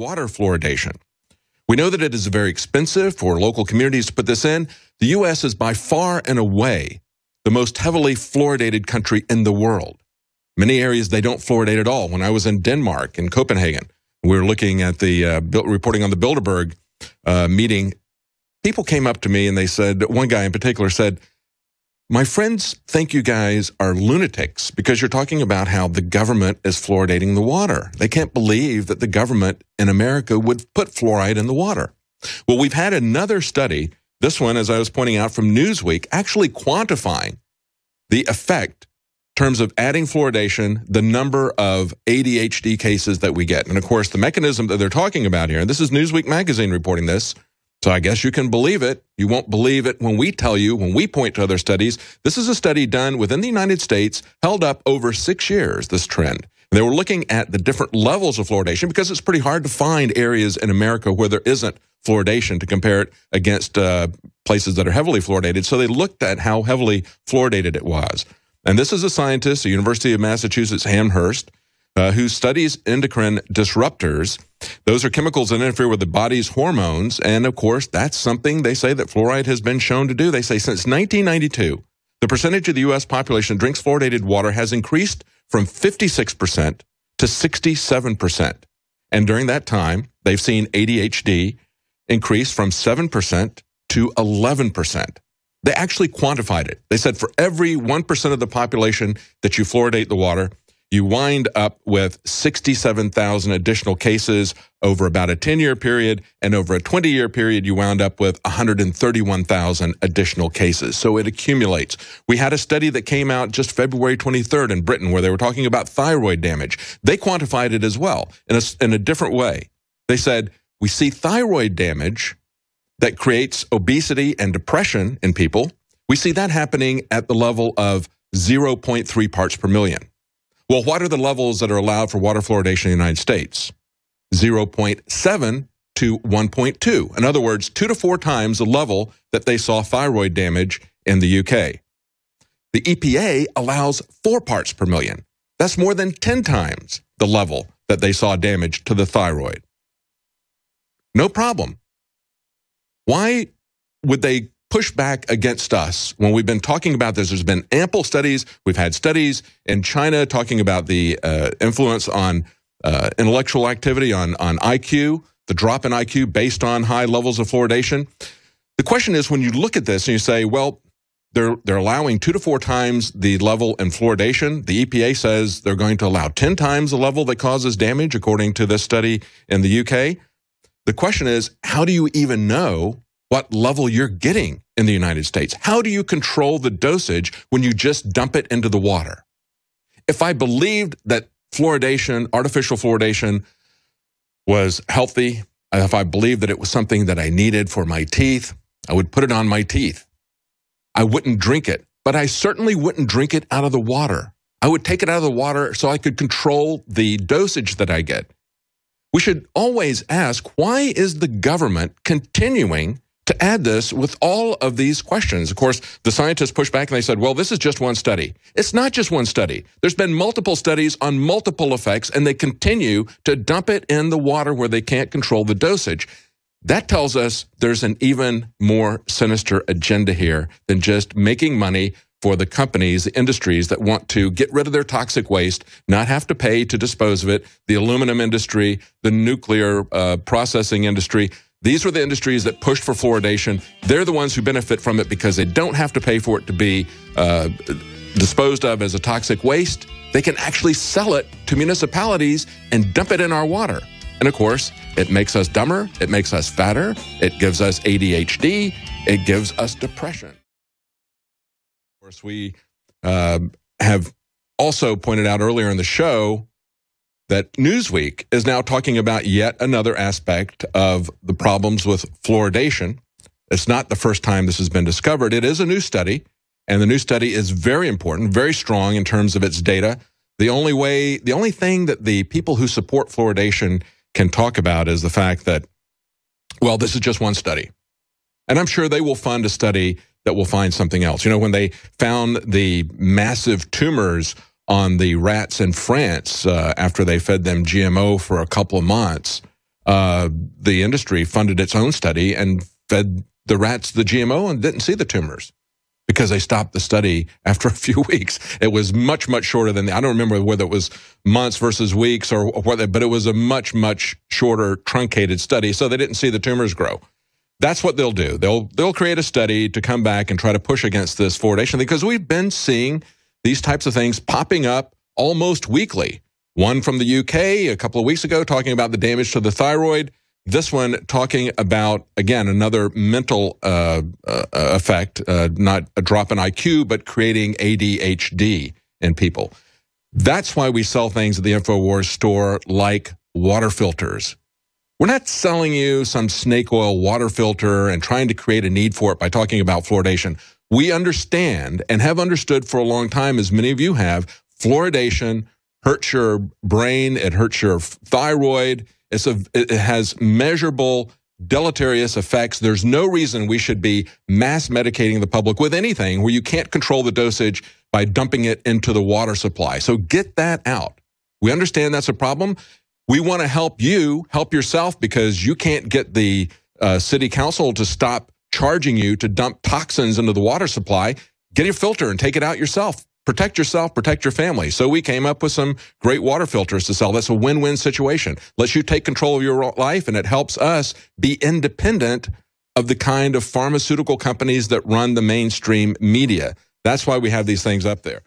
water fluoridation. We know that it is very expensive for local communities to put this in. The U.S. is by far and away the most heavily fluoridated country in the world. Many areas, they don't fluoridate at all. When I was in Denmark, in Copenhagen, we were looking at the reporting on the Bilderberg meeting. People came up to me and they said, one guy in particular said, "My friends think you guys are lunatics because you're talking about how the government is fluoridating the water. They can't believe that the government in America would put fluoride in the water." Well, we've had another study, this one, as I was pointing out, from Newsweek, actually quantifying the effect in terms of adding fluoridation, the number of ADHD cases that we get. And of course, the mechanism that they're talking about here, and this is Newsweek magazine reporting this, so I guess you can believe it. You won't believe it when we tell you, when we point to other studies. This is a study done within the United States, held up over 6 years, this trend. And they were looking at the different levels of fluoridation because it's pretty hard to find areas in America where there isn't fluoridation to compare it against places that are heavily fluoridated. So they looked at how heavily fluoridated it was. And this is a scientist at University of Massachusetts Amherst who studies endocrine disruptors. Those are chemicals that interfere with the body's hormones. And of course, that's something they say that fluoride has been shown to do. They say since 1992, the percentage of the U.S. population that drinks fluoridated water has increased from 56% to 67%. And during that time, they've seen ADHD increase from 7% to 11%. They actually quantified it. They said for every 1% of the population that you fluoridate the water, you wind up with 67,000 additional cases over about a 10-year period, and over a 20-year period, you wound up with 131,000 additional cases. So it accumulates. We had a study that came out just February 23rd in Britain where they were talking about thyroid damage. They quantified it as well in a different way. They said, we see thyroid damage that creates obesity and depression in people. We see that happening at the level of 0.3 parts per million. Well, what are the levels that are allowed for water fluoridation in the United States? 0.7 to 1.2. In other words, 2 to 4 times the level that they saw thyroid damage in the UK. The EPA allows 4 parts per million. That's more than 10 times the level that they saw damage to the thyroid. No problem. Why would they push back against us when we've been talking about this? There's been ample studies. We've had studies in China talking about the influence on intellectual activity, on IQ, the drop in IQ based on high levels of fluoridation. The question is, when you look at this and you say, well, they're allowing 2 to 4 times the level in fluoridation. The EPA says they're going to allow 10 times the level that causes damage, according to this study in the UK. The question is, how do you even know what level you're getting in the United States? How do you control the dosage when you just dump it into the water? If I believed that fluoridation, artificial fluoridation, was healthy, if I believed that it was something that I needed for my teeth, I would put it on my teeth. I wouldn't drink it, but I certainly wouldn't drink it out of the water. I would take it out of the water so I could control the dosage that I get. We should always ask, why is the government continuing to add this with all of these questions? Of course, the scientists pushed back and they said, well, this is just one study. It's not just one study. There's been multiple studies on multiple effects, and they continue to dump it in the water where they can't control the dosage. That tells us there's an even more sinister agenda here than just making money for the companies, the industries that want to get rid of their toxic waste, not have to pay to dispose of it, the aluminum industry, the nuclear processing industry. These were the industries that pushed for fluoridation. They're the ones who benefit from it because they don't have to pay for it to be disposed of as a toxic waste. They can actually sell it to municipalities and dump it in our water. And of course, it makes us dumber, it makes us fatter, it gives us ADHD, it gives us depression. Of course, we have also pointed out earlier in the show that Newsweek is now talking about yet another aspect of the problems with fluoridation. It's not the first time this has been discovered. It is a new study, and the new study is very important, very strong in terms of its data. The only thing that the people who support fluoridation can talk about is the fact that, well, this is just one study. And I'm sure they will fund a study that will find something else. You know, when they found the massive tumors on the rats in France after they fed them GMO for a couple of months, the industry funded its own study and fed the rats the GMO and didn't see the tumors because they stopped the study after a few weeks. It was much, much shorter than I don't remember whether it was months versus weeks or whether, but it was a much, much shorter, truncated study, so they didn't see the tumors grow. That's what they'll do. They'll create a study to come back and try to push against this fluoridation thing, because we've been seeing these types of things popping up almost weekly. One from the UK a couple of weeks ago talking about the damage to the thyroid. This one talking about, again, another mental effect, not a drop in IQ, but creating ADHD in people. That's why we sell things at the Infowars store like water filters. We're not selling you some snake oil water filter and trying to create a need for it by talking about fluoridation. We understand and have understood for a long time, as many of you have, fluoridation hurts your brain, it hurts your thyroid, it has measurable deleterious effects. There's no reason we should be mass medicating the public with anything where you can't control the dosage by dumping it into the water supply. So get that out. We understand that's a problem. We want to help you help yourself, because you can't get the city council to stop charging you to dump toxins into the water supply. Get your filter and take it out yourself. Protect yourself, protect your family. So we came up with some great water filters to sell. That's a win-win situation. Lets you take control of your life, and it helps us be independent of the kind of pharmaceutical companies that run the mainstream media. That's why we have these things up there.